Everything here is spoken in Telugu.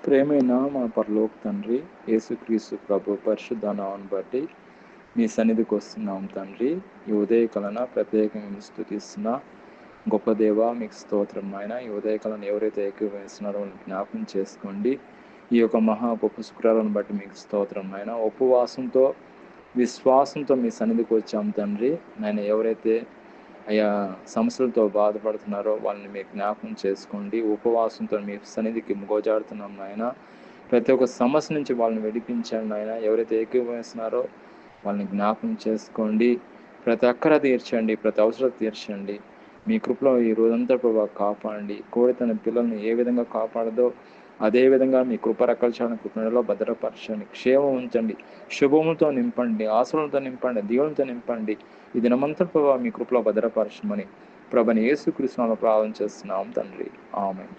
ప్రేమైన మా పరలోక తండ్రి, యేసుక్రీస్తు ప్రభు పరిశుద్ధ నామమును బట్టి మీ సన్నిధికి వస్తున్నాం తండ్రి. ఈ ఉదయకాలన ప్రత్యేకంగా స్తుతిస్తున్నా గొప్ప దేవ, మీకు స్తోత్రం నాయన. ఈ ఉదయకాలను ఎవరైతే ఏకీభవిస్తున్నారో వాళ్ళని జ్ఞాపకం చేసుకోండి. ఈ యొక్క మహా గొప్ప శుక్రాలను బట్టి మీకు స్తోత్రం నాయన. ఉపవాసంతో విశ్వాసంతో మీ సన్నిధికి వచ్చాం తండ్రి. నాయన ఎవరైతే అయా సమస్యలతో బాధపడుతున్నారో వాళ్ళని మీరు జ్ఞాపకం చేసుకోండి. ఉపవాసంతో మీ సన్నిధికి గోజాడుతున్నాం నాయన. ప్రతి ఒక్క సమస్య నుంచి వాళ్ళని విడిపించండి నాయన. ఎవరైతే ఏకీభవిస్తున్నారో వాళ్ళని జ్ఞాపకం చేసుకోండి. ప్రతి అక్కర తీర్చండి, ప్రతి అవసరం తీర్చండి. మీ కృపలో ఈ రోజంతా ప్రభావ కాపాడండి. కోడి తన పిల్లల్ని ఏ విధంగా కాపాడదో అదేవిధంగా మీ కృపరకల చాలని కృపణలో భద్రపరచండి. క్షేమం ఉంచండి, శుభములతో నింపండి, ఆశలతో నింపండి, దీవులతో నింపండి. ఈ దినమంతా ప్రభావ మీ కృపలో భద్రపరచమని ప్రభుని యేసుక్రీస్తు నామములో ప్రార్థన చేస్తున్నాం తండ్రి. ఆమేన్.